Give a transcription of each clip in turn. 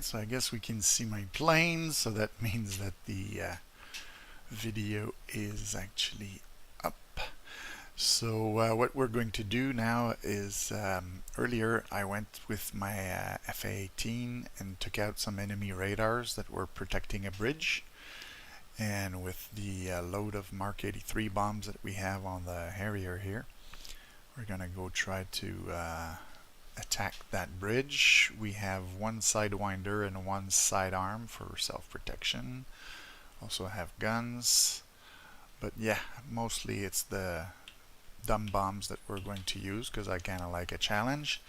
Alright, so I guess we can see my plane, so that means that the video is actually up. So what we're going to do now is, earlier I went with my FA-18 and took out some enemy radars that were protecting a bridge. And with the load of Mark 83 bombs that we have on the Harrier here, we're gonna go try to attack that bridge. We have one sidewinder and one sidearm for self-protection. Also have guns, but yeah, mostly it's the dumb bombs that we're going to use because I kind of like a challenge.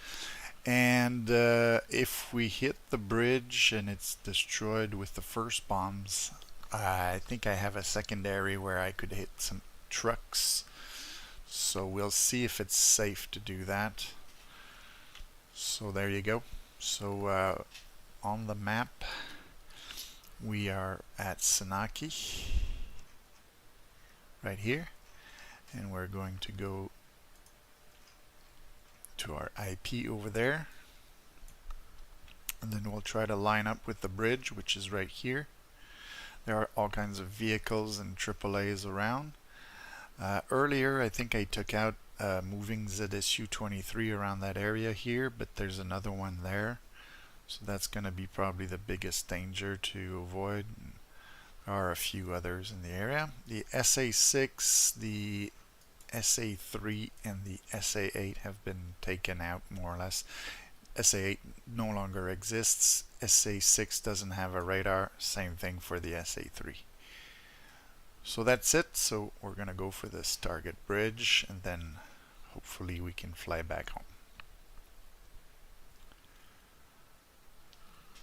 And if we hit the bridge and it's destroyed with the first bombs, I think I have a secondary where I could hit some trucks. So we'll see if it's safe to do that. So there you go. So on the map we are at Senaki right here, and we're going to go to our IP over there, and then we'll try to line up with the bridge, which is right here. There are all kinds of vehicles and AAAs around. Earlier I think I took out moving ZSU-23 around that area here, but there's another one there, so that's going to be probably the biggest danger to avoid. There are a few others in the area. The SA-6, the SA-3 and the SA-8 have been taken out more or less. SA-8 no longer exists. SA-6 doesn't have a radar. Same thing for the SA-3. So that's it. So we're gonna go for this target bridge, and then hopefully we can fly back home.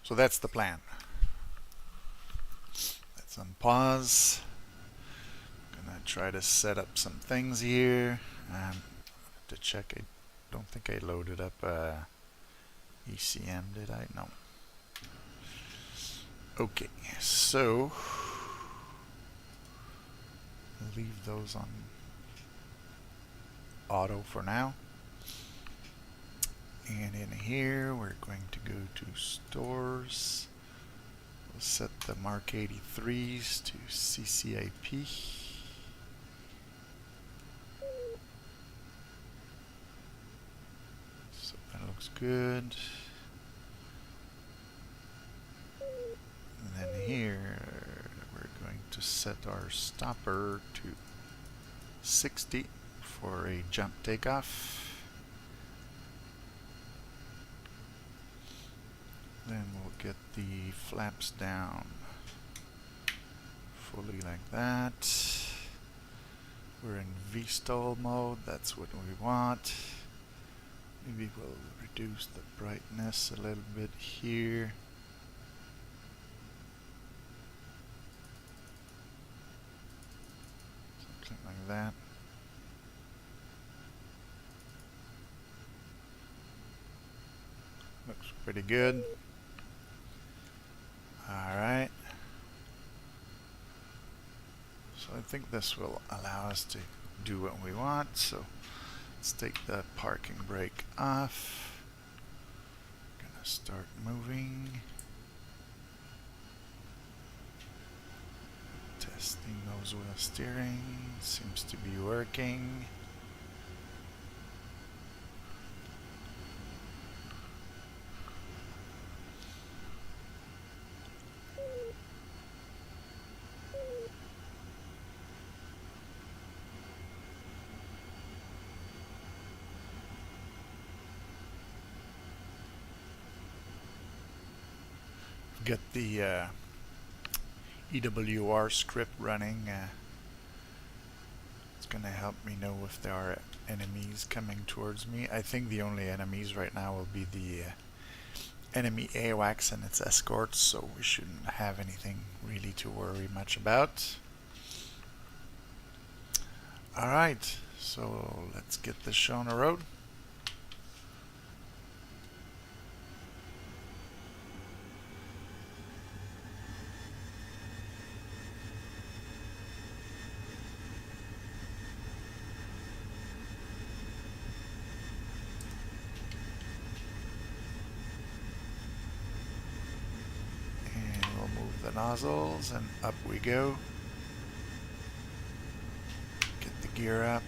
So that's the plan. Let's unpause. Gonna try to set up some things here. To check, I don't think I loaded up ECM, did I? No. Okay, so leave those on auto for now. And in here we're going to go to stores. We'll set the Mark 83s to CCIP. So that looks good. And then here we're going to set our stopper to 60 for a jump takeoff. Then we'll get the flaps down fully like that. We're in V-stall mode, that's what we want. Maybe we'll reduce the brightness a little bit here. Something like that. Looks pretty good. Alright. So I think this will allow us to do what we want. So let's take the parking brake off. Gonna start moving. Testing nose wheel steering. Seems to be working. Get the EWR script running. It's going to help me know if there are enemies coming towards me. I think the only enemies right now will be the enemy AWACS and its escorts, so we shouldn't have anything really to worry much about. Alright, so let's get this show on the road. nozzles, and up we go. Get the gear up.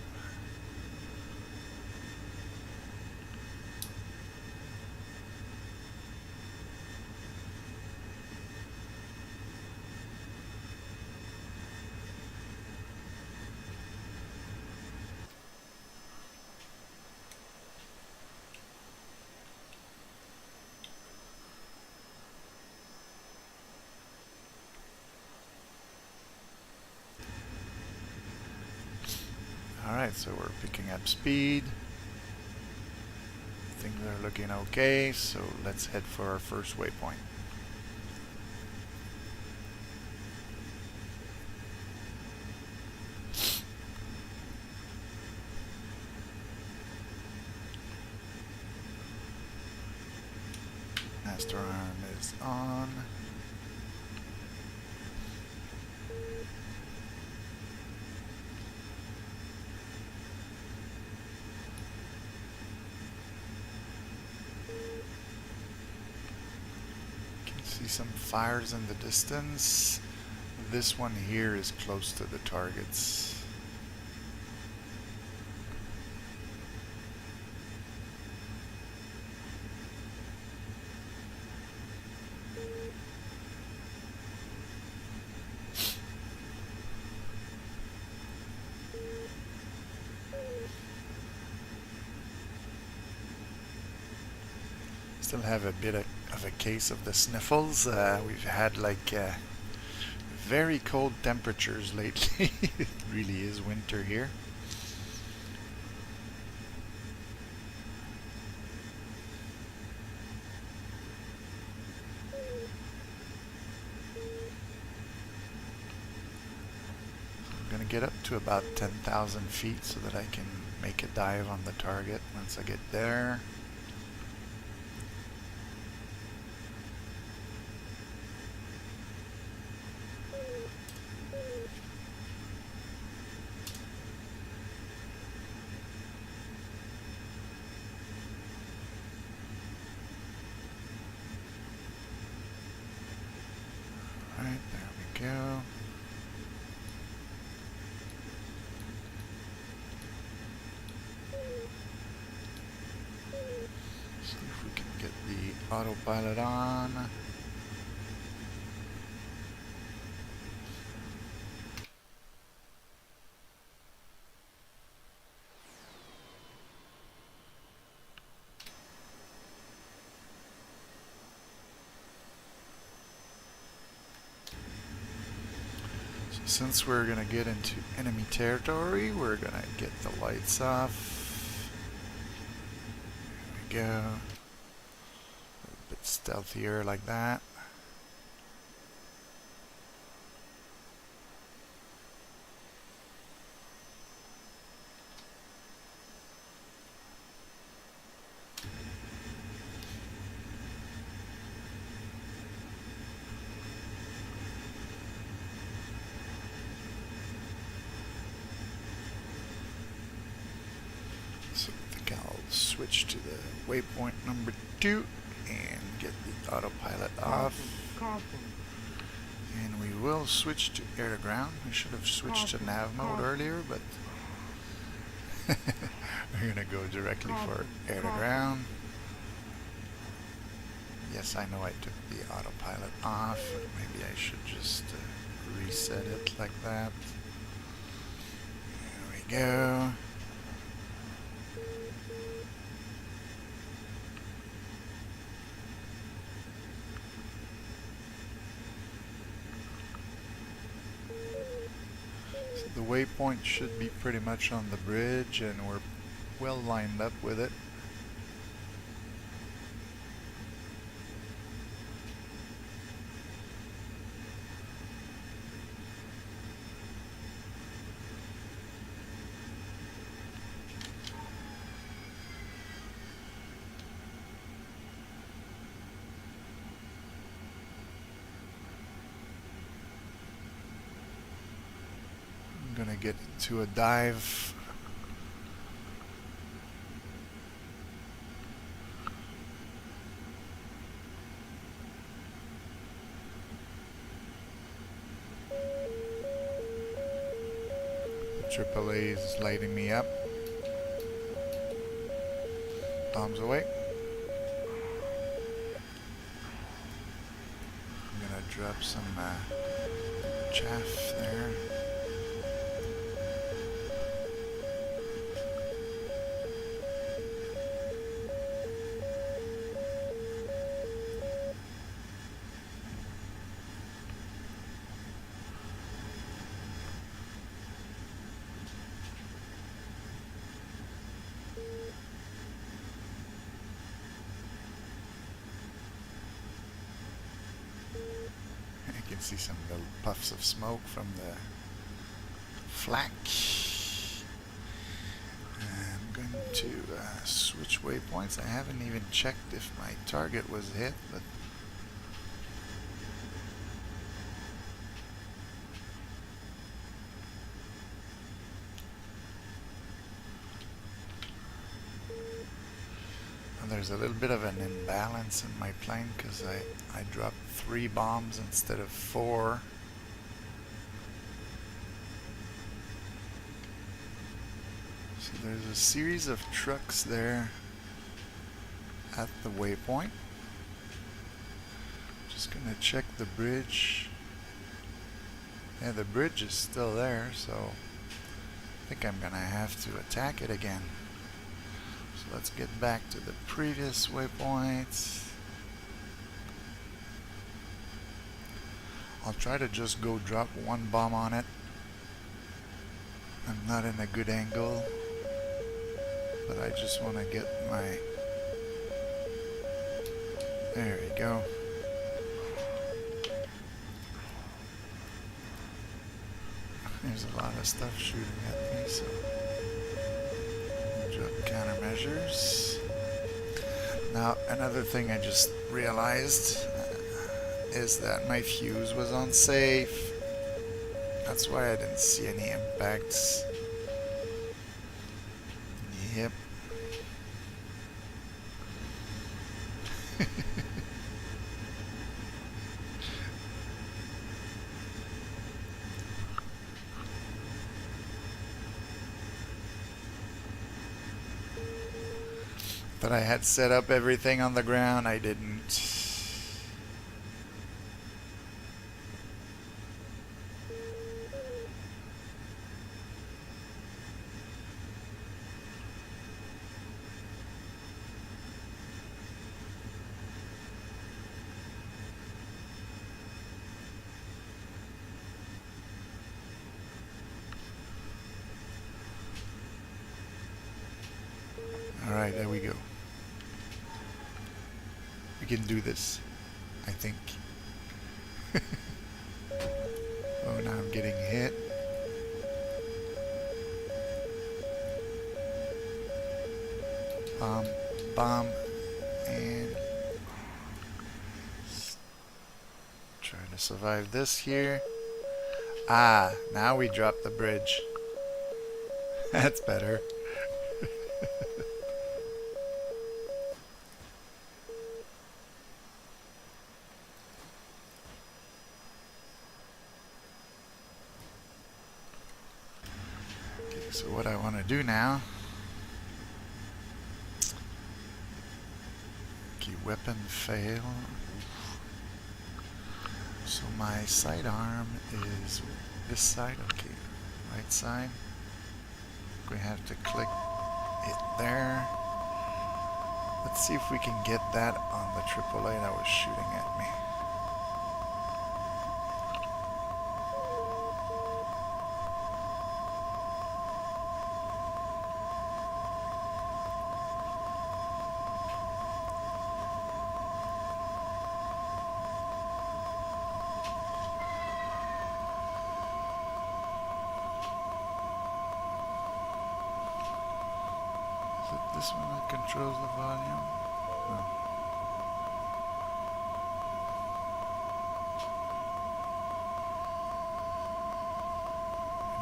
Alright, so we're picking up speed. Things are looking okay, so let's head for our first waypoint. Master arm is on. See some fires in the distance. This one here is close to the targets. Still have a bit of a case of the sniffles. We've had like very cold temperatures lately. It really is winter here. I'm gonna get up to about 10,000 feet so that I can make a dive on the target once I get there. Alright, there we go. See if we can get the autopilot on. Since we're going to get into enemy territory, we're going to get the lights off. There we go. A bit stealthier like that. So I think I'll switch to the waypoint number 2 and get the autopilot off. And we will switch to air to ground. We should have switched to nav mode earlier, but we're going to go directly for air to ground. Yes, I know I took the autopilot off. Maybe I should just reset it like that. There we go. The waypoint should be pretty much on the bridge, and we're well lined up with it. I'm gonna get into a dive. AAA is lighting me up. Bombs away. I'm gonna drop some chaff there. You can see some little puffs of smoke from the flak. I'm going to switch waypoints. I haven't even checked if my target was hit, but there's a little bit of an imbalance in my plane because I dropped 3 bombs instead of 4. So there's a series of trucks there at the waypoint. Just gonna check the bridge. Yeah, the bridge is still there, so I think I'm gonna have to attack it again. So let's get back to the previous waypoint. I'll try to just go drop 1 bomb on it. I'm not in a good angle, but I just want to get my... There we go. There's a lot of stuff shooting at me, so drop countermeasures. Now, another thing I just realized is that my fuse was unsafe. That's why I didn't see any impacts. Yep. But I had set up everything on the ground. I didn't. All right, there we go. We can do this, I think. Oh, now I'm getting hit. Bomb, and trying to survive this here. Ah, now we drop the bridge. That's better. So what I want to do now, okay, weapon fail. So my sidearm is this side, okay, right side. We have to click it there. Let's see if we can get that on the AAA that was shooting at me. This one that controls the volume? No.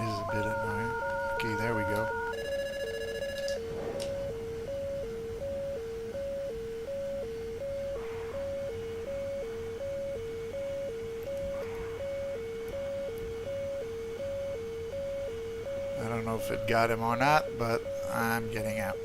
It is a bit annoying. Okay, there we go. I don't don't know if it got him or not, but I'm getting out.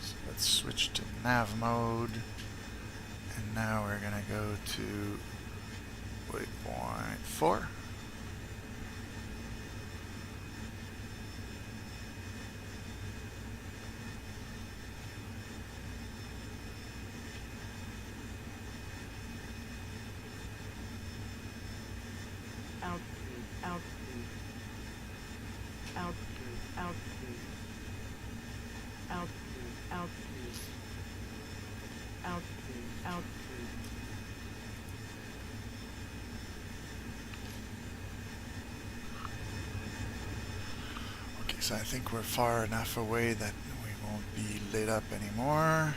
So let's switch to nav mode. And now we're going to go to waypoint 4. Okay, so I think we're far enough away that we won't be lit up anymore.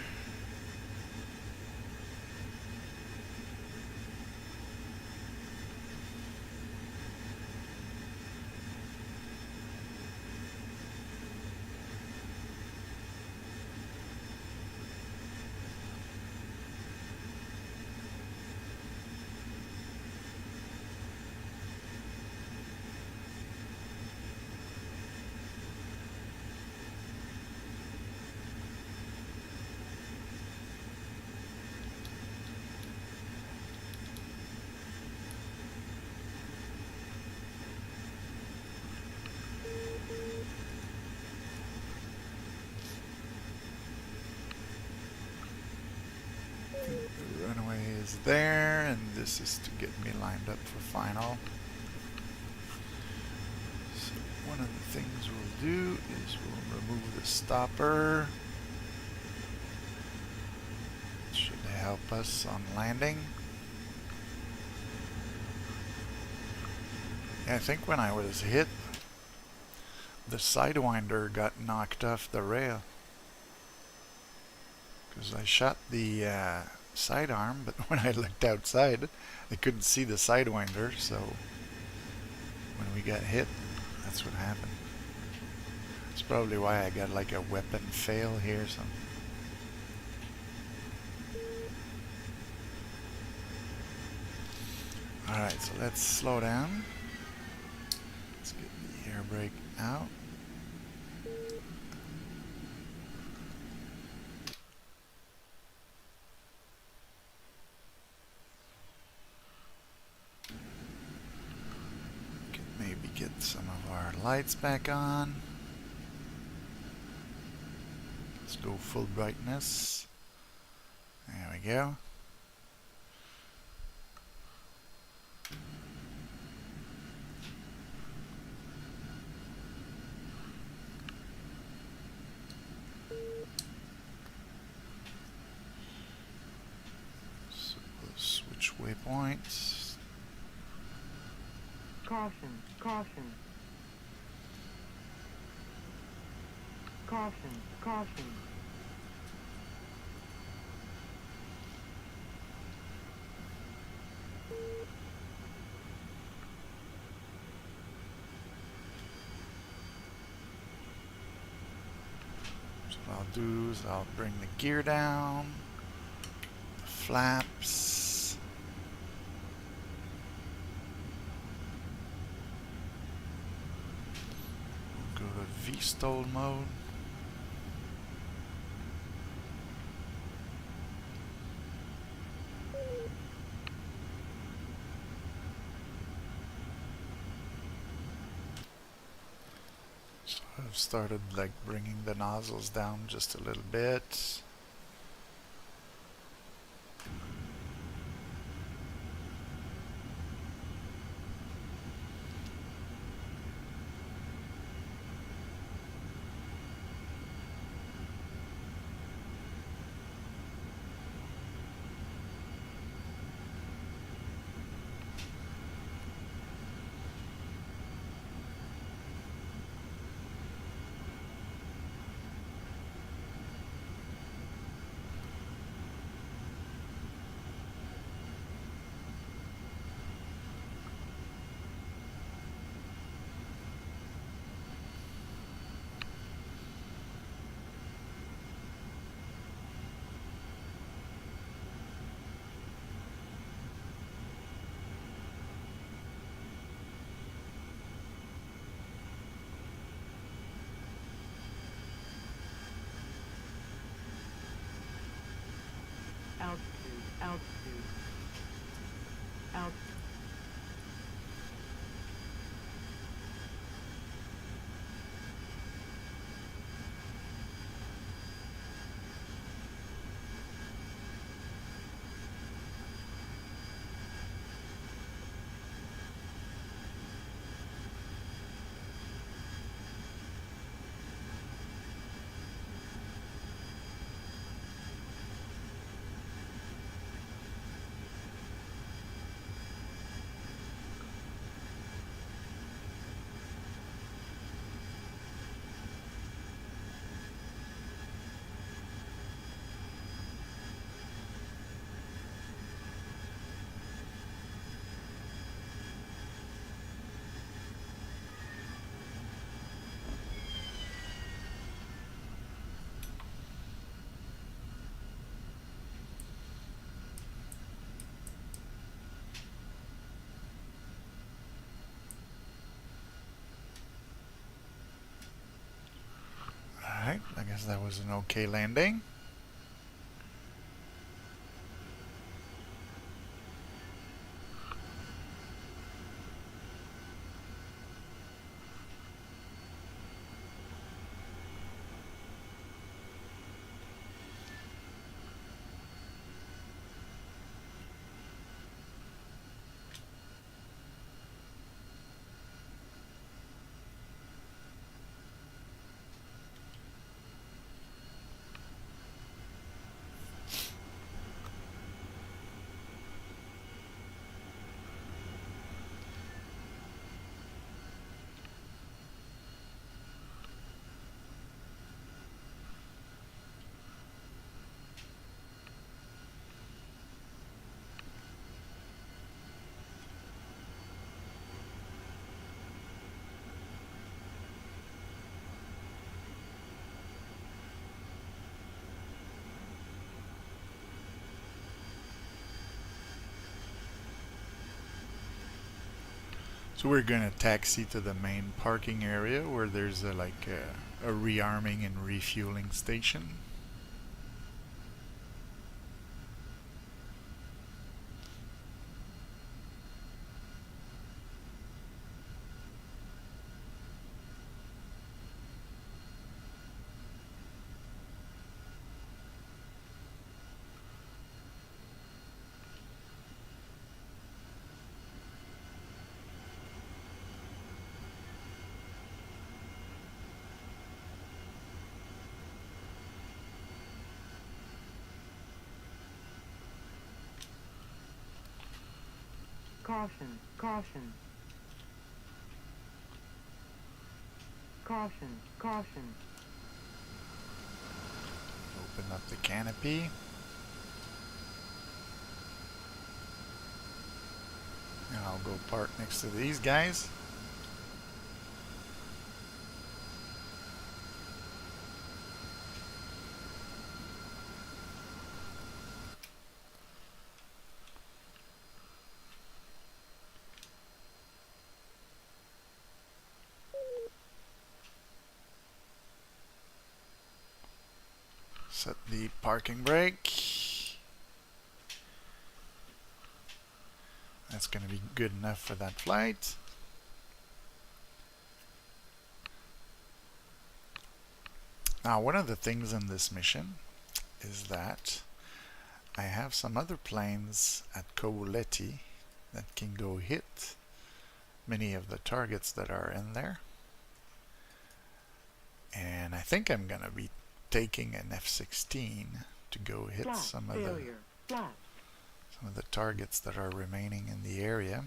The runway is there, and this is to get me lined up for final. So one of the things we'll do is we'll remove the stopper. It should help us on landing. Yeah, I think when I was hit, the sidewinder got knocked off the rail. Because I shot the sidearm, but when I looked outside, I couldn't see the sidewinder, so when we got hit, that's what happened. That's probably why I got like a weapon fail here. So. Alright, so let's slow down. Let's get the air brake out. Maybe get some of our lights back on. Let's go full brightness. There we go. So we'll switch waypoints. Caution, caution. Caution, caution. So what I'll do is I'll bring the gear down, the flaps. V-stall mode. So I've started like bringing the nozzles down just a little bit. altitude, altitude, altitude. Alright, I guess that was an okay landing. So we're going to taxi to the main parking area where there's a rearming and refueling station. Caution, caution. Caution, caution. Open up the canopy. And I'll go park next to these guys. Set the parking brake. That's going to be good enough for that flight. Now, one of the things in this mission is that I have some other planes at Coletti that can go hit many of the targets that are in there. And I think I'm going to be taking an F-16 to go hit Flat, some of failure, flat. the targets that are remaining in the area.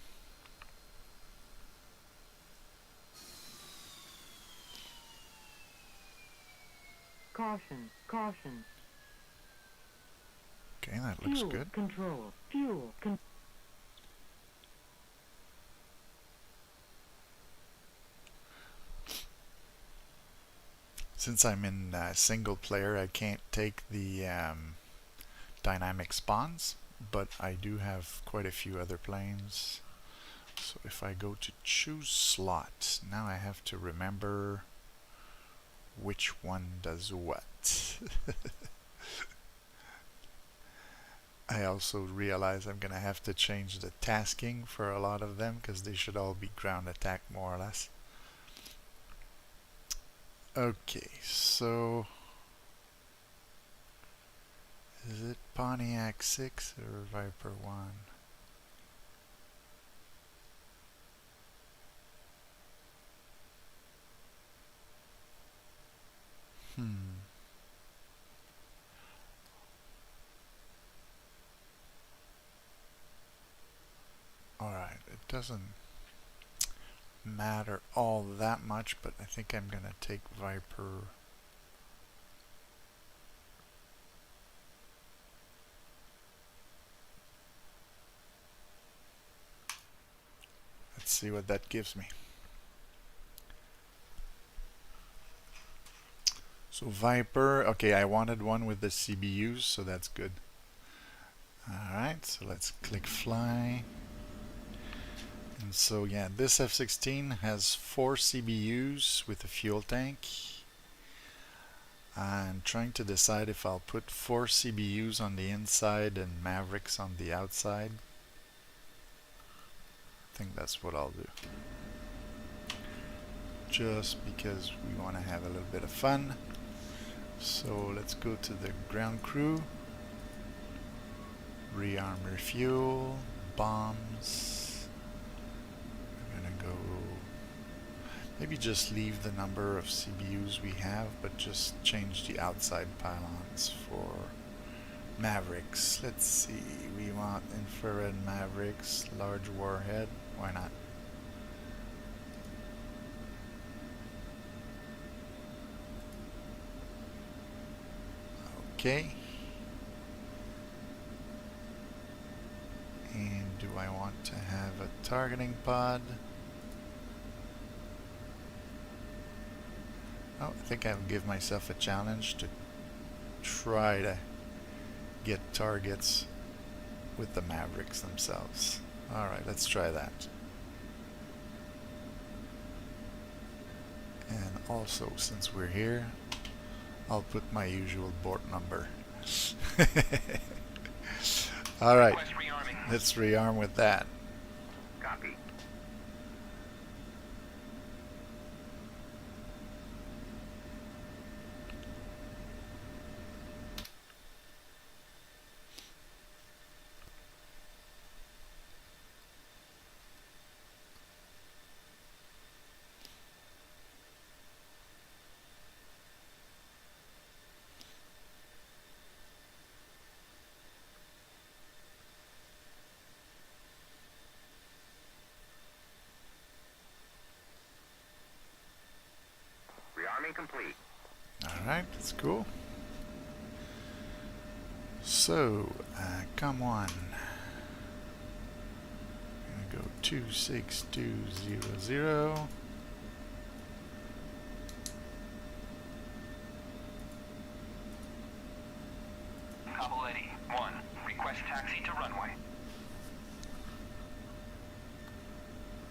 Caution, caution. Okay, that looks Fuel good. control, fuel control. Since I'm in single player, I can't take the dynamic spawns, but I do have quite a few other planes. So if I go to choose slot, now I have to remember which one does what. I also realize I'm gonna have to change the tasking for a lot of them because they should all be ground attack more or less. Okay, so is it Pontiac 6 or Viper 1? Alright, it doesn't matter all that much, but I think I'm gonna take Viper. Let's see what that gives me. So Viper, okay, I wanted one with the CBUs, so that's good. Alright, so let's click fly. And so yeah, this F-16 has 4 CBUs with a fuel tank. I'm trying to decide if I'll put 4 CBUs on the inside and Mavericks on the outside. I think that's what I'll do. Just because we want to have a little bit of fun. So let's go to the ground crew. Rearm, refuel, bombs. We're gonna go, maybe just leave the number of CBUs we have, but just change the outside pylons for Mavericks. Let's see, we want infrared Mavericks, large warhead, why not? Okay. And do I want to have a targeting pod? Oh, I think I'll give myself a challenge to try to get targets with the Mavericks themselves. Alright, let's try that. And also, since we're here, I'll put my usual board number. Alright, let's rearm with that. Copy. Rearming complete. Alright, that's cool. So, come on. I'm gonna go 26200. Cavalletti, 1. Request taxi to runway.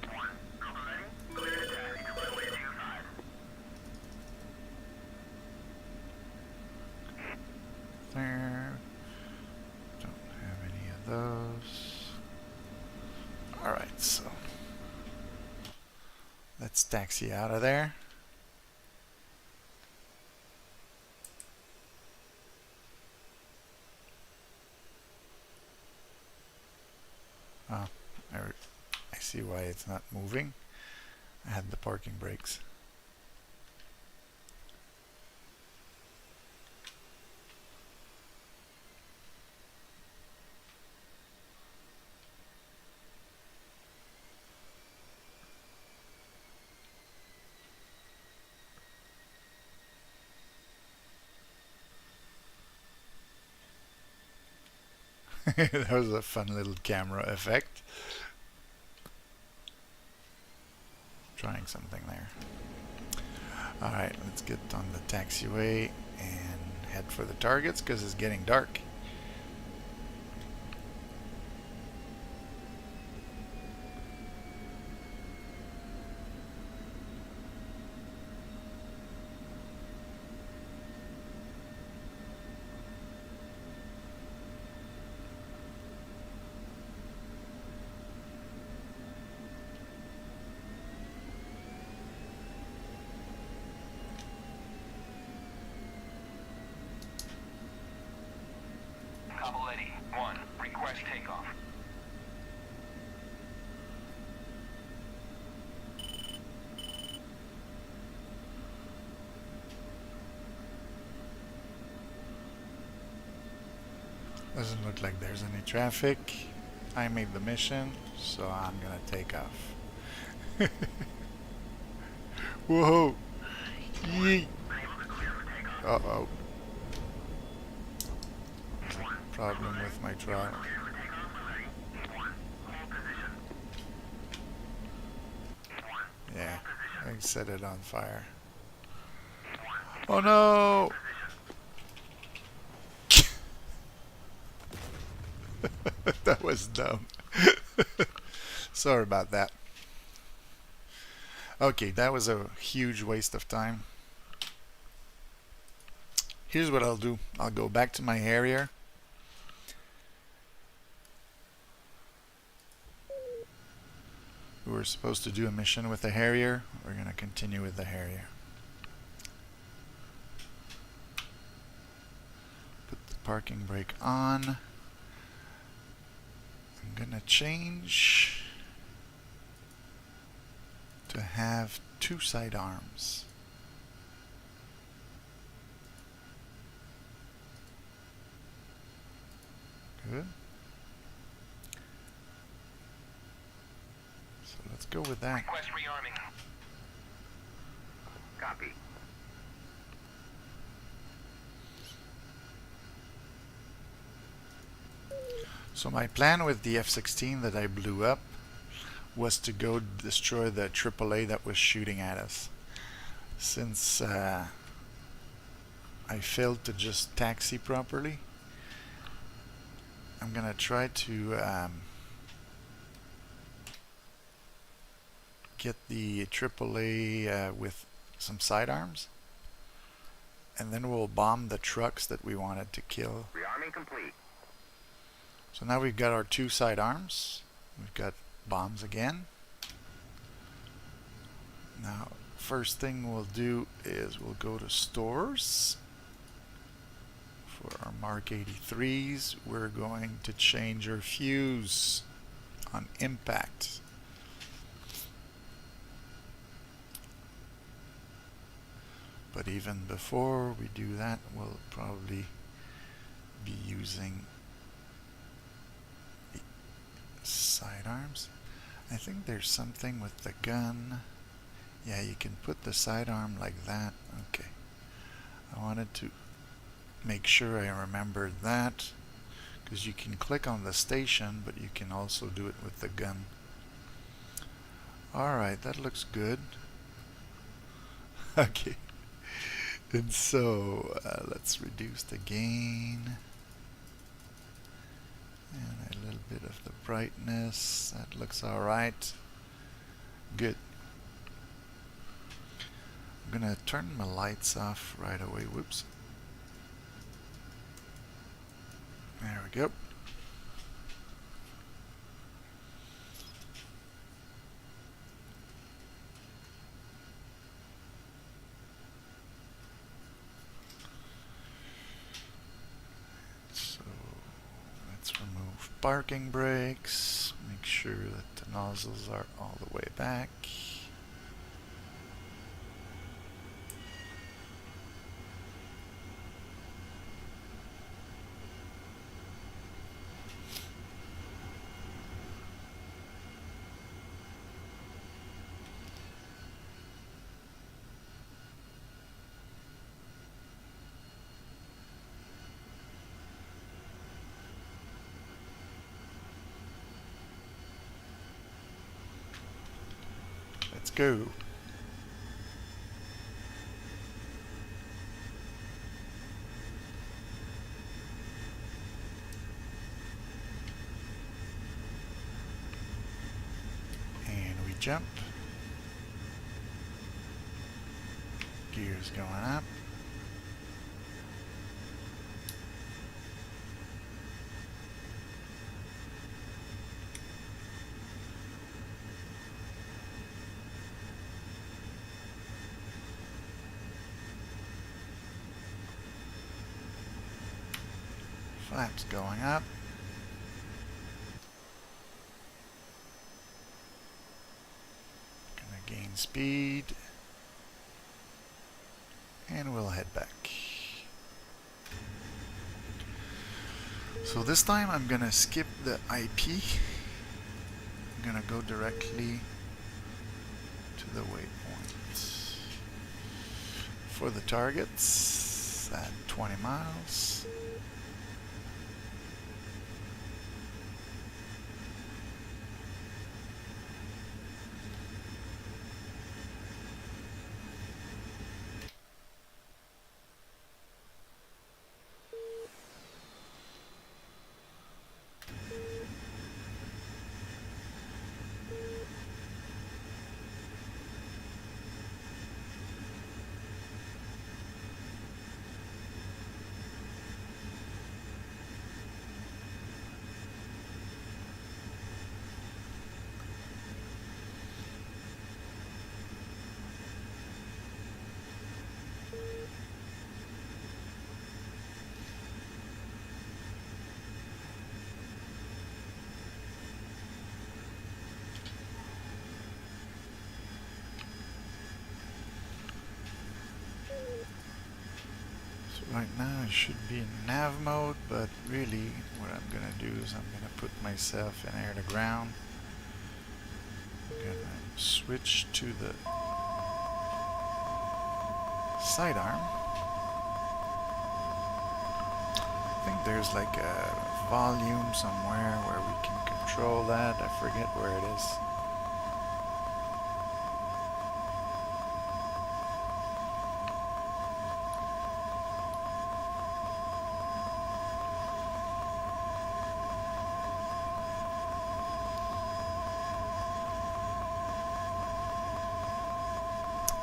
1. Cavalletti, clear to taxi to runway 25. There. Don't have any of those. Alright, so let's taxi out of there. Oh, I see why it's not moving. I had the parking brakes. That was a fun little camera effect. Trying something there. Alright, let's get on the taxiway and head for the targets because it's getting dark. Double Eddie. 1. Request takeoff. Doesn't look like there's any traffic. I made the mission, so I'm gonna take off. Whoa! Yeet! Uh-oh. Problem with my throttle. Yeah, I set it on fire. Oh no! That was dumb. Sorry about that. Okay, that was a huge waste of time. Here's what I'll do. I'll go back to my Harrier. We were supposed to do a mission with the Harrier. We're going to continue with the Harrier. Put the parking brake on. I'm going to change to have 2 sidearms. Good. So let's go with that. Request rearming. Copy. So my plan with the F-16 that I blew up was to go destroy the AAA that was shooting at us. Since I failed to just taxi properly, I'm gonna try to get the AAA with some sidearms, and then we'll bomb the trucks that we wanted to kill. Rearming complete. So now we've got our 2 sidearms. We've got bombs again. Now, first thing we'll do is we'll go to stores. For our Mark 83s, we're going to change our fuse on impact. But even before we do that, we'll probably be using the sidearms. I think there's something with the gun. Yeah, you can put the sidearm like that. Okay. I wanted to make sure I remembered that, because you can click on the station, but you can also do it with the gun. Alright, that looks good. Okay. And so, let's reduce the gain. And a little bit of the brightness. That looks alright. Good. I'm gonna turn my lights off right away. Whoops. There we go. So let's remove parking brakes. Make sure that the nozzles are all the way back. Let's go. And we jump. Gears going up. Flaps going up. Gonna gain speed. And we'll head back. So this time I'm gonna skip the IP. I'm gonna go directly to the waypoint for the targets at 20 miles. Right now I should be in nav mode, but really what I'm gonna do is I'm gonna put myself in air to ground. I'm gonna switch to the sidearm. I think there's like a volume somewhere where we can control that. I forget where it is.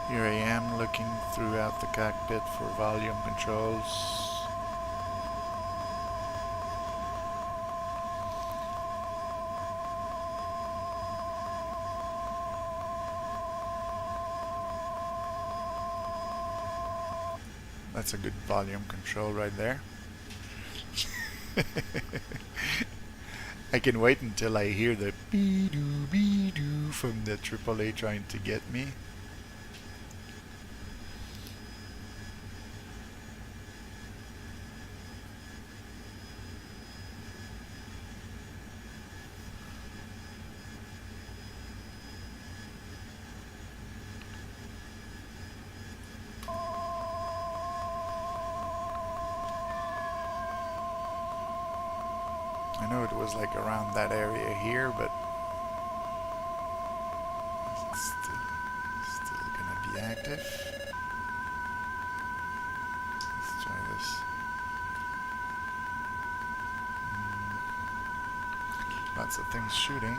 Here I am looking throughout the cockpit for volume controls. That's a good volume control right there. I can wait until I hear the be-doo from the AAA trying to get me. I know it was like around that area here, but it's still gonna be active. Let's try this. Lots of things shooting.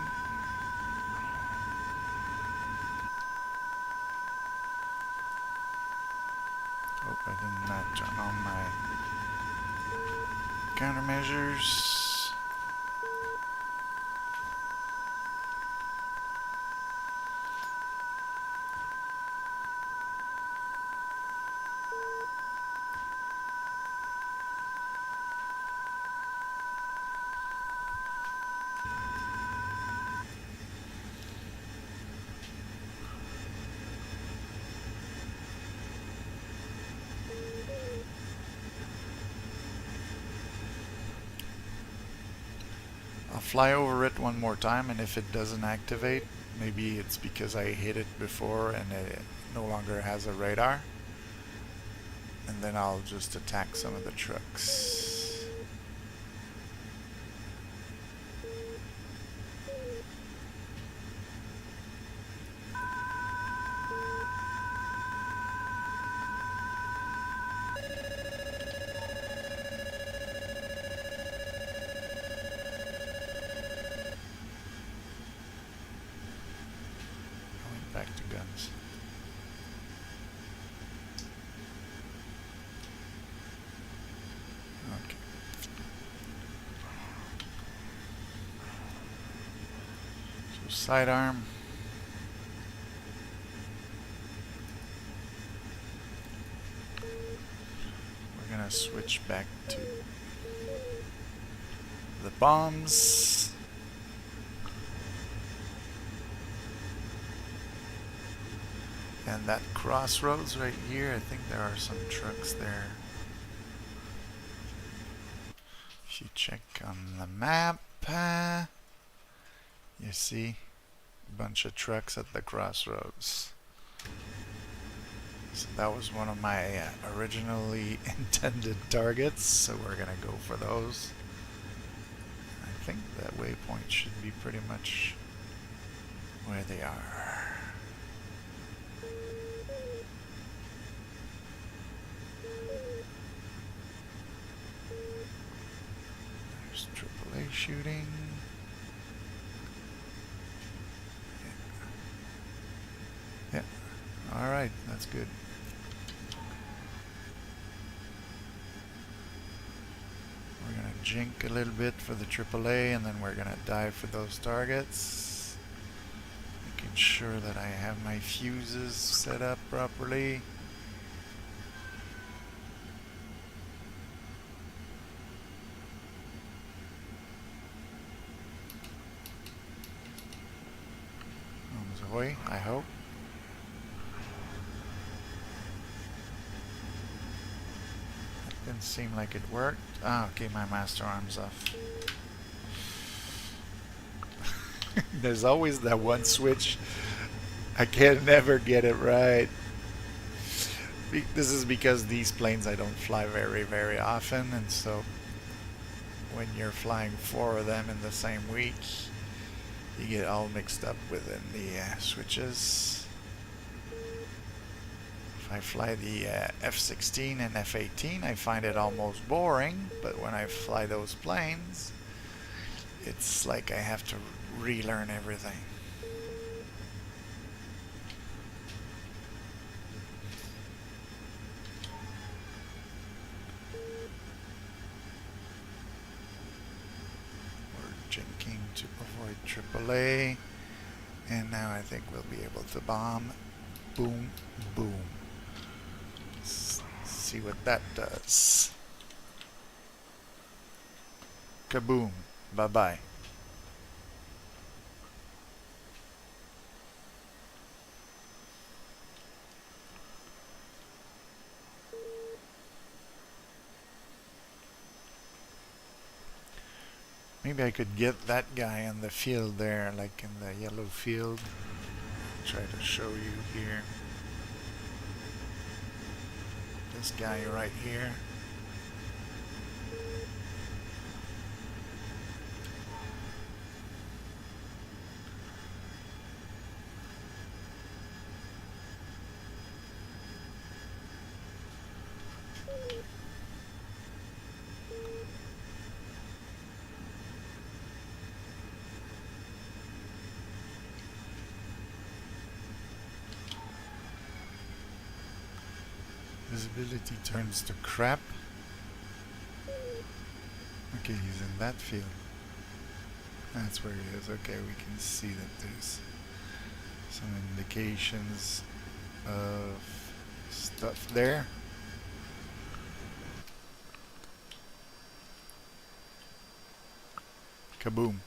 Oh, I did not turn on my countermeasures. I'll fly over it one more time, and if it doesn't activate, maybe it's because I hit it before and it no longer has a radar. And then I'll just attack some of the trucks. Back to guns. Okay. So sidearm. We're gonna switch back to the bombs. And that crossroads right here, I think there are some trucks there. If you check on the map, you see a bunch of trucks at the crossroads. So that was one of my originally intended targets, so we're gonna go for those. I think that waypoint should be pretty much where they are. There's AAA shooting. Yeah. Alright, that's good. We're gonna jink a little bit for the AAA, and then we're gonna dive for those targets. Making sure that I have my fuses set up properly. Arms ahoy, I hope. Didn't seem like it worked. Ah, okay, my master arm's off. There's always that one switch. I can never get it right. This is because these planes I don't fly very often, and so when you're flying 4 of them in the same week, you get all mixed up within the switches. If I fly the F-16 and F-18, I find it almost boring, but when I fly those planes, it's like I have to relearn everything. We're jinking to avoid AAA, and now I think we'll be able to bomb. Boom, boom. See what that does. Kaboom. Bye-bye. Maybe I could get that guy in the field there, like in the yellow field. Try to show you here. This guy right here. Visibility turns to crap. Okay, he's in that field. That's where he is. Okay, we can see that there's some indications of stuff there. Kaboom.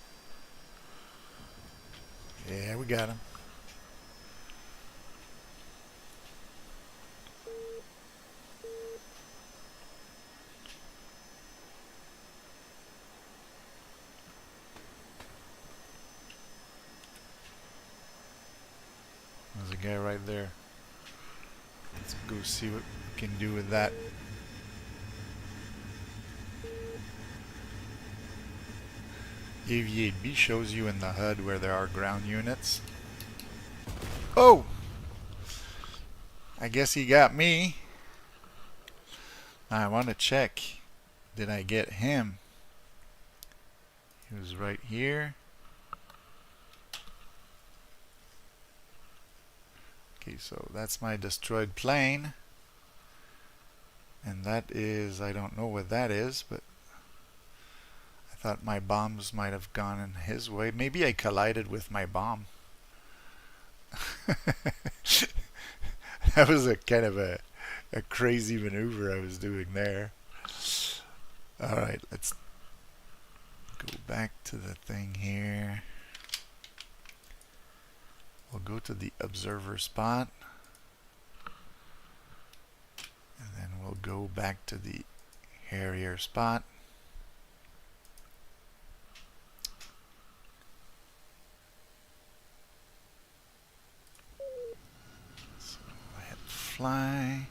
Yeah, we got him. There's a guy right there. Let's go see what we can do with that. AV-8B shows you in the HUD where there are ground units. Oh! I guess he got me. Now I want to check. Did I get him? He was right here. Okay, so that's my destroyed plane. And that is, I don't know what that is, but I thought my bombs might have gone in his way. Maybe I collided with my bomb. That was a kind of a crazy maneuver I was doing there. Alright, let's Go back to the thing here. We'll go to the observer spot. And then we'll go back to the Harrier spot. So I hit fly.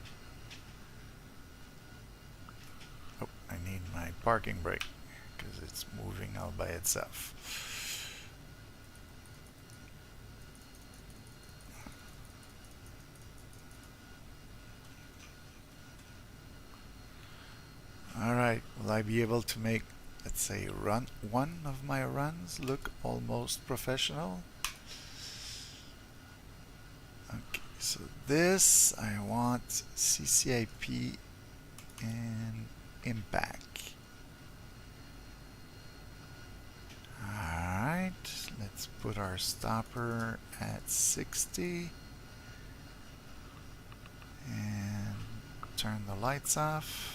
Oh, I need my parking brake because it's moving all by itself. Alright, will I be able to make, let's say, one of my runs look almost professional? Okay, so this I want CCIP and impact. Alright, let's put our stopper at 60 and turn the lights off.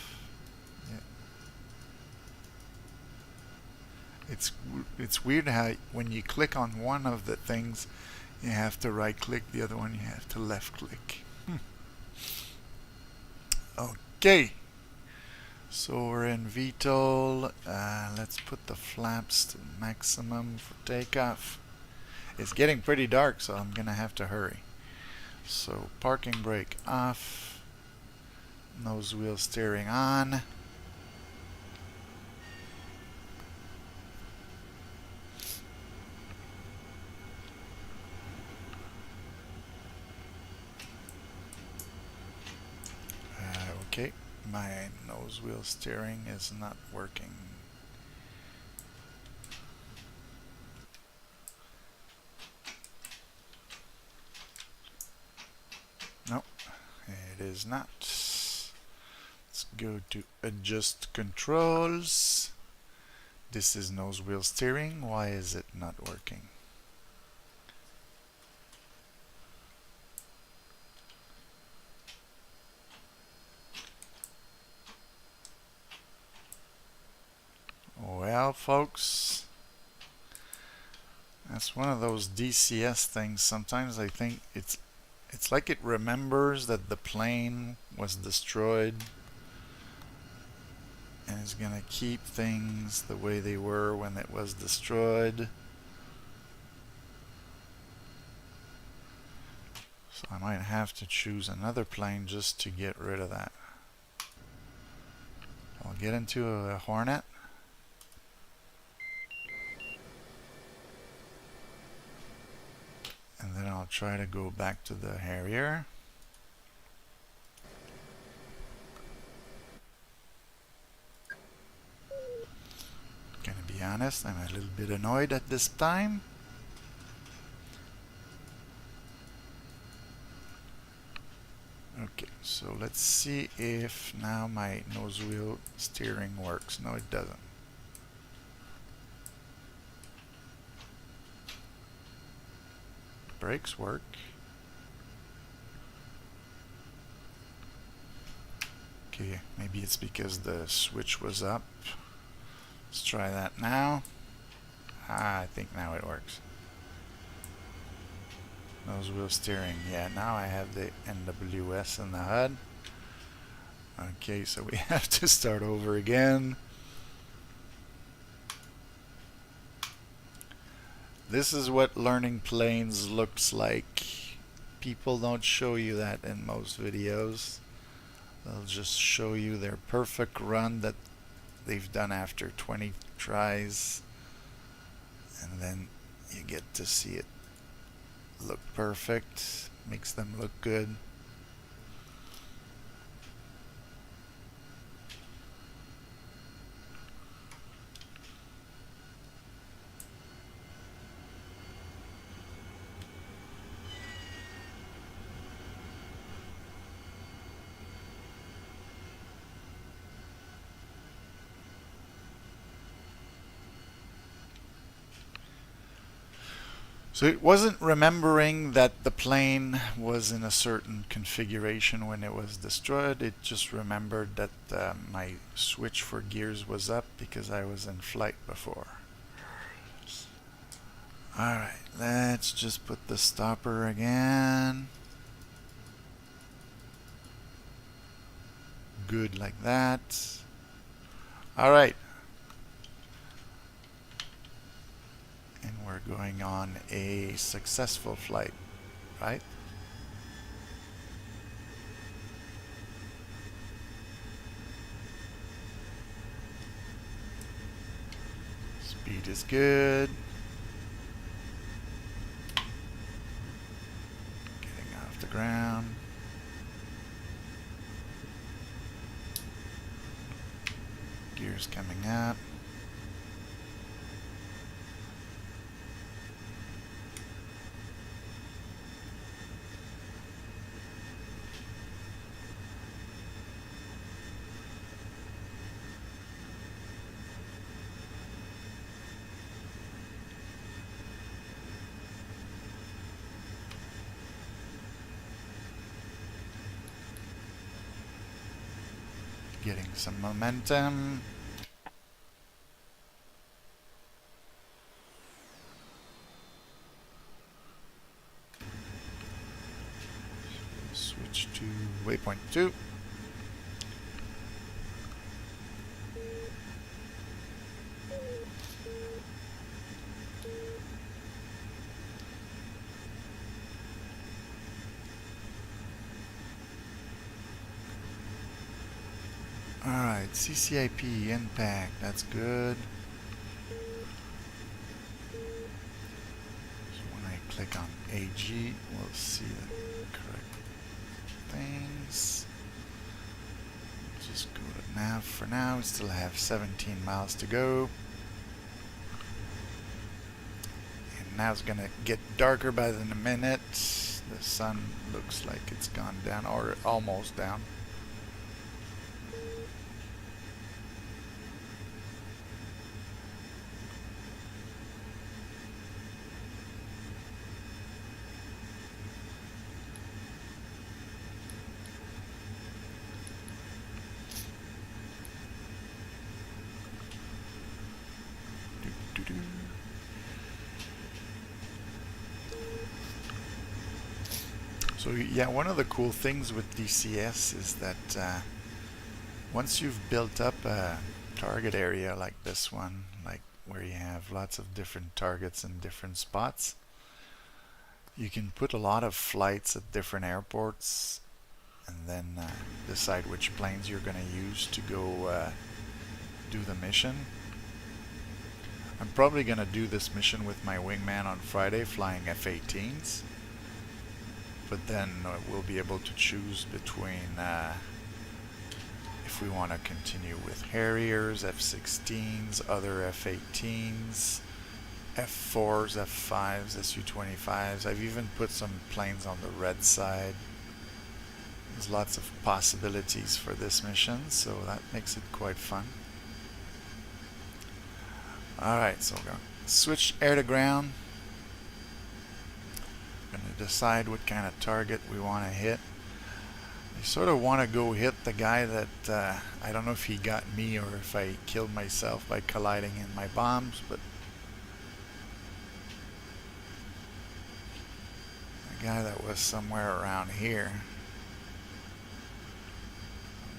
It's weird how when you click on one of the things you have to right click, the other one you have to left click. Okay, so we're in VTOL. Let's put the flaps to maximum for takeoff. It's getting pretty dark, so I'm gonna have to hurry. So parking brake off, nose wheel steering on. Okay, my nose wheel steering is not working. No, it is not. Let's go to adjust controls. This is nose wheel steering. Why is it not working? Well, folks, that's one of those DCS things. Sometimes I think it's like it remembers that the plane was destroyed and is gonna keep things the way they were when it was destroyed. So I might have to choose another plane just to get rid of that. I'll get into a Hornet. And then I'll try to go back to the Harrier. Gonna be honest, I'm a little bit annoyed at this time. Okay, so let's see if now my nose wheel steering works. No, it doesn't. Brakes work. Okay, maybe it's because the switch was up. Let's try that now. I think now it works. Nose wheel steering. Yeah, now I have the NWS in the HUD. Okay, so we have to start over again. This is what learning planes looks like. People don't show you that in most videos. They'll just show you their perfect run that they've done after 20 tries, and then you get to see it look perfect, makes them look good. So it wasn't remembering that the plane was in a certain configuration when it was destroyed. It just remembered that my switch for gears was up because I was in flight before. Alright, let's just put the stopper again. Good, like that. Alright. And we're going on a successful flight, right? Speed is good. Getting off the ground. Gears coming up. Getting some momentum. Switch to waypoint 2. Alright, CCIP impact, that's good. So when I click on AG, we'll see the correct things. Just go to nav for now. We still have 17 miles to go. And now it's gonna get darker by the minute. The sun looks like it's gone down, or almost down. So yeah, one of the cool things with DCS is that once you've built up a target area like this one, like where you have lots of different targets in different spots, you can put a lot of flights at different airports and then decide which planes you're going to use to go do the mission. I'm probably going to do this mission with my wingman on Friday, flying F-18s. But then we'll be able to choose between if we want to continue with Harriers, F-16s, other F-18s, F-4s, F-5s, Su-25s. I've even put some planes on the red side. There's lots of possibilities for this mission, so that makes it quite fun. Alright, so we're going to switch air to ground. Going to decide what kind of target we want to hit. I sort of want to go hit the guy that I don't know if he got me or if I killed myself by colliding in my bombs, but the guy that was somewhere around here.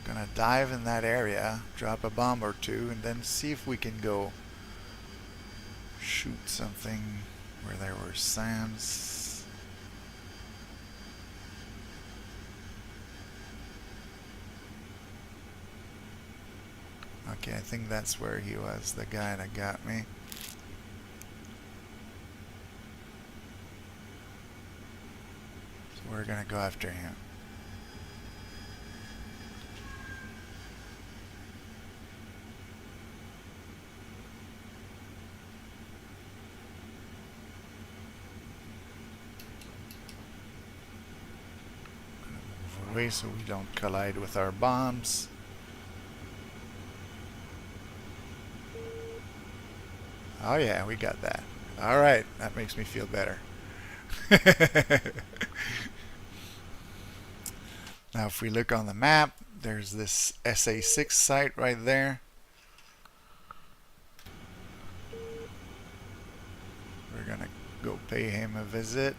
I'm going to dive in that area, drop a bomb or two, and then see if we can go shoot something where there were SAMs. Okay, I think that's where he was, the guy that got me. So we're gonna go after him. Move away so we don't collide with our bombs. Oh yeah, we got that. Alright, that makes me feel better. Now if we look on the map, there's this SA6 site right there. We're gonna Go pay him a visit.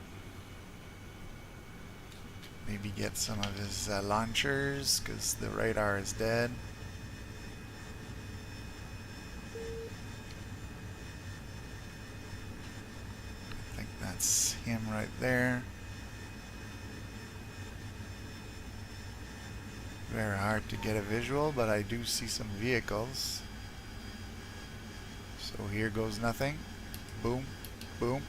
Maybe get some of his launchers, because the radar is dead. I think that's him right there. Very hard to get a visual, but I do see some vehicles. So here goes nothing. Boom, boom.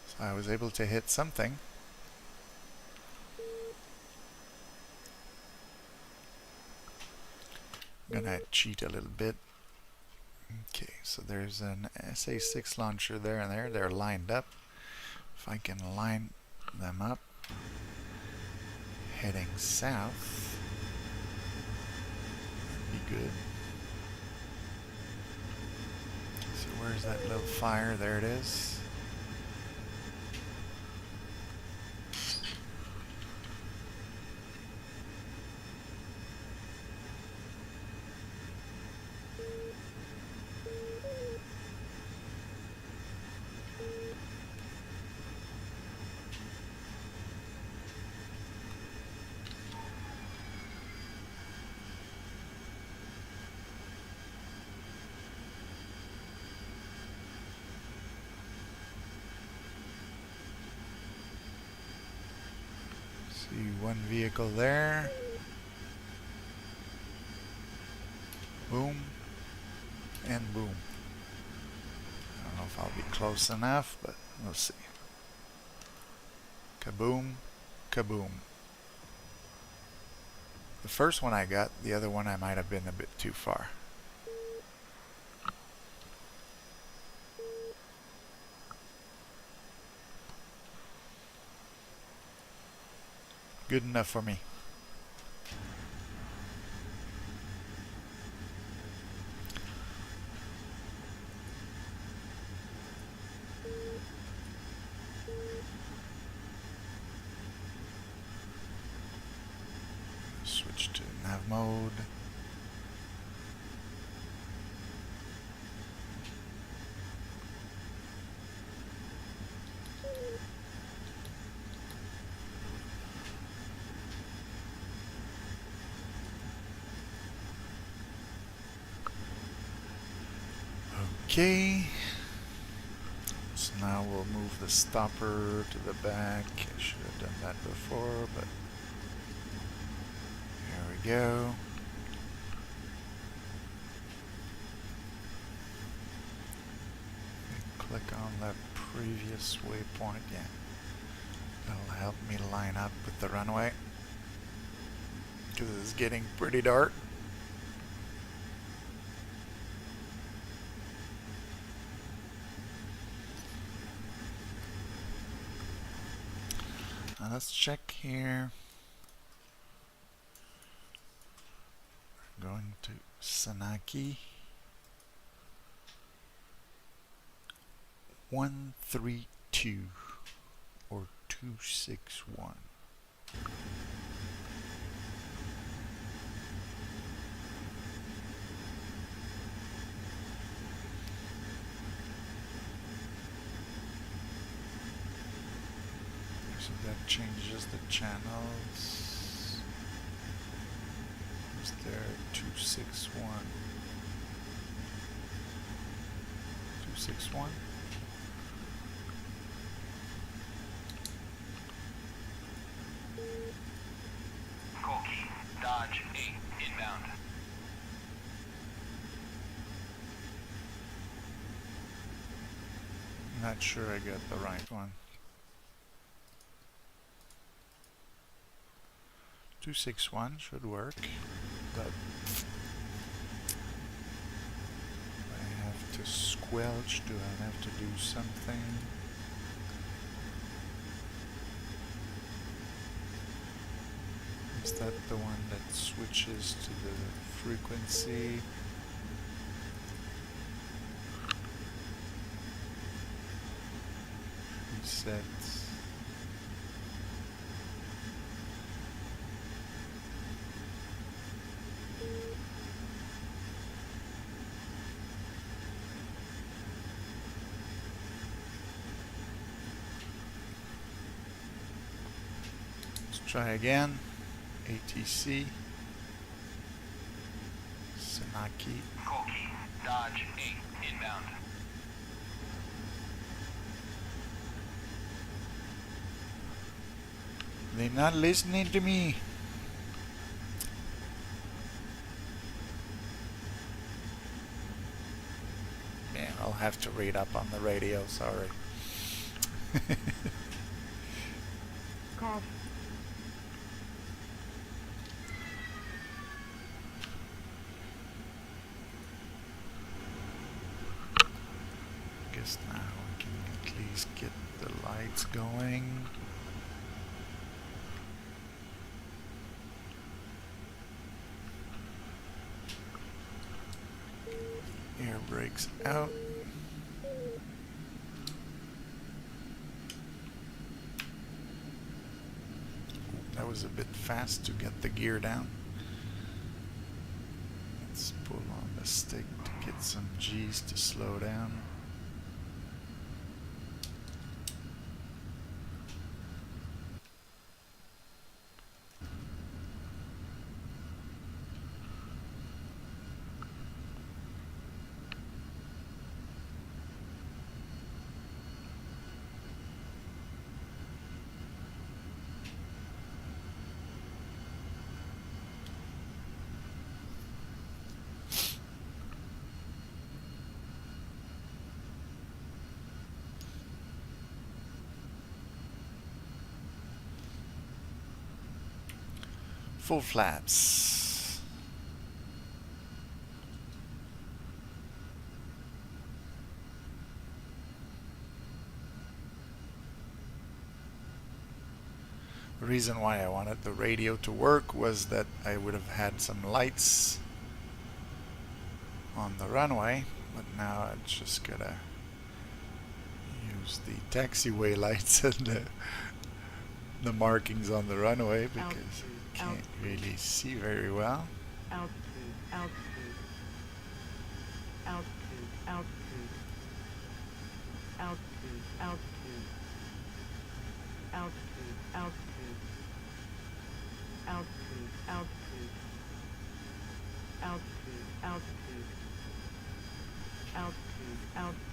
So I was able to hit something. I'm gonna cheat a little bit. Okay, so there's an SA-6 launcher there and there. They're lined up. If I can line them up, heading south, that'd be good. So where's that little fire? There it is. See one vehicle there. Boom. And boom. I don't know if I'll be close enough, but we'll see. Kaboom. Kaboom. The first one I got, the other one I might have been a bit too far. Good enough for me. Switch to nav mode. Okay, so now we'll move the stopper to the back. I should have done that before, but here we go. Click on the previous waypoint, yeah. That'll help me line up with the runway, because it's getting pretty dark. Now let's check here. We're going to Sanaki 132 or 261. So that changes the channels. Is there 261? 261? Corky, Dodge 8 inbound. Not sure I got the right one. 261 should work, but I have to squelch. Do I have to do something? Is that the one that switches to the frequency? Reset. try again. ATC. Sanaki. Koki, Dodge 8, inbound. They're not listening to me. Man, I'll have to read up on the radio, sorry. Caution. Guess now we can at least get the lights going. Air brakes out. That was a bit fast to get the gear down. Let's pull on the stick to get some G's to slow down. Full flaps. The reason why I wanted the radio to work was that I would have had some lights on the runway, but now I just gotta use the taxiway lights and the markings on the runway because I can't really see very well. Altitude, altitude. Altitude, altitude. Altitude, altitude. Altitude, altitude. Altitude, altitude. Altitude, altitude. Altitude, altitude.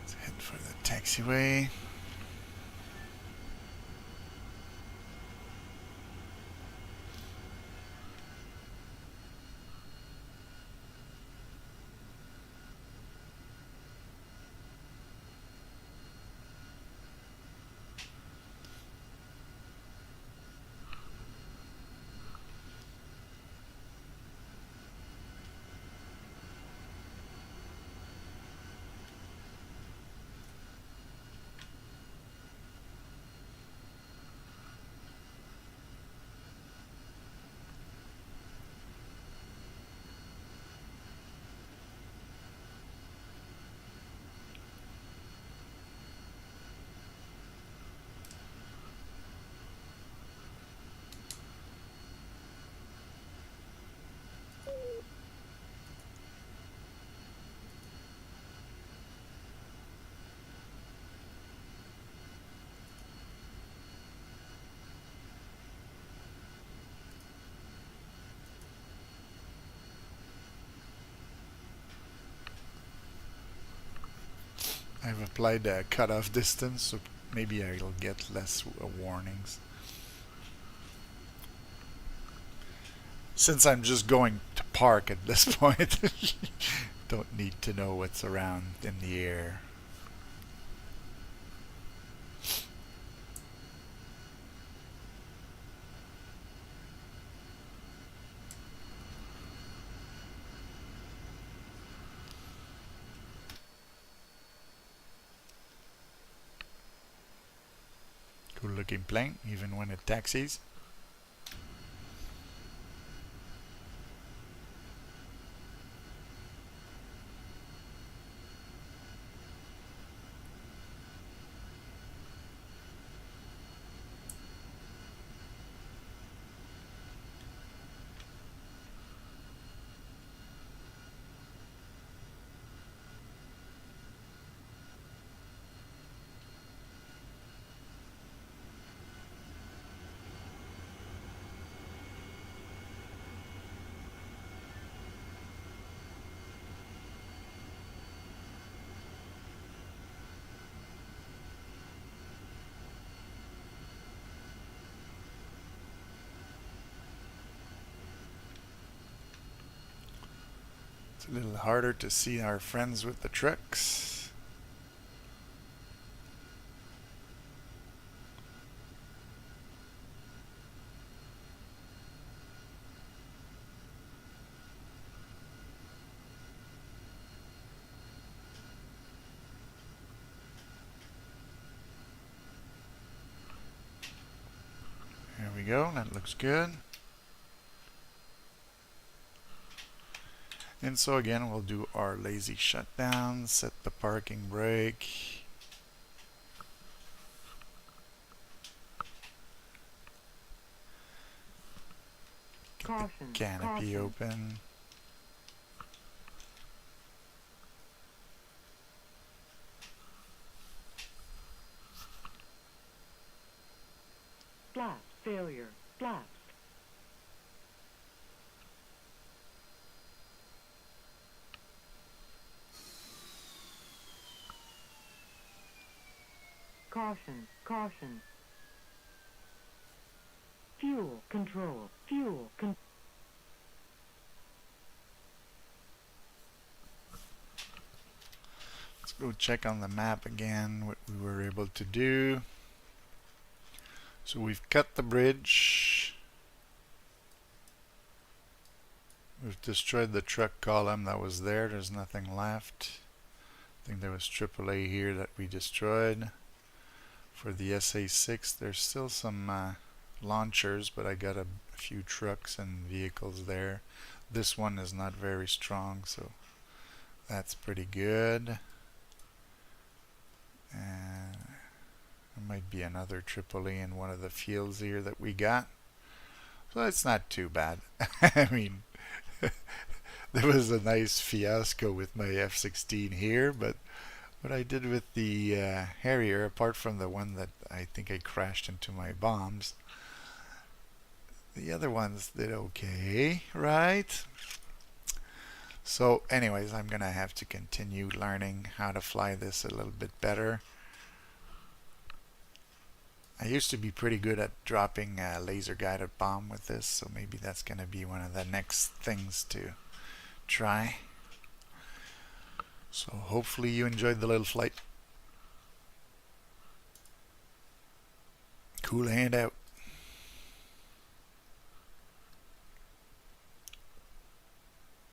Let's head for the taxiway. I've applied a cutoff distance, so maybe I'll get less warnings. Since I'm just going to park at this point. Don't need to know what's around in the air. Cool looking plane, even when it taxis. It's a little harder to see our friends with the trucks. There we go, that looks good. And so again, we'll do our lazy shutdown, set the parking brake. Get Caution, the canopy caution. open. Flaps, failure, flaps. Caution, caution. Fuel control, fuel control. Let's go check on the map again what we were able to do. So we've cut the bridge. We've destroyed the truck column that was there. There's nothing left. I think there was AAA here that we destroyed. For the SA6, there's still some launchers, but I got a few trucks and vehicles there. This one is not very strong, so that's pretty good. And there might be another AAA in one of the fields here that we got. So it's not too bad. I mean, there was a nice fiasco with my F-16 here, but what I did with the Harrier, apart from the one that I think I crashed into my bombs, the other ones did okay, right? So anyways, I'm gonna have to continue learning how to fly this a little bit better. I used to be pretty good at dropping a laser guided bomb with this, so maybe that's gonna be one of the next things to try. So hopefully you enjoyed the little flight. Cool hand out.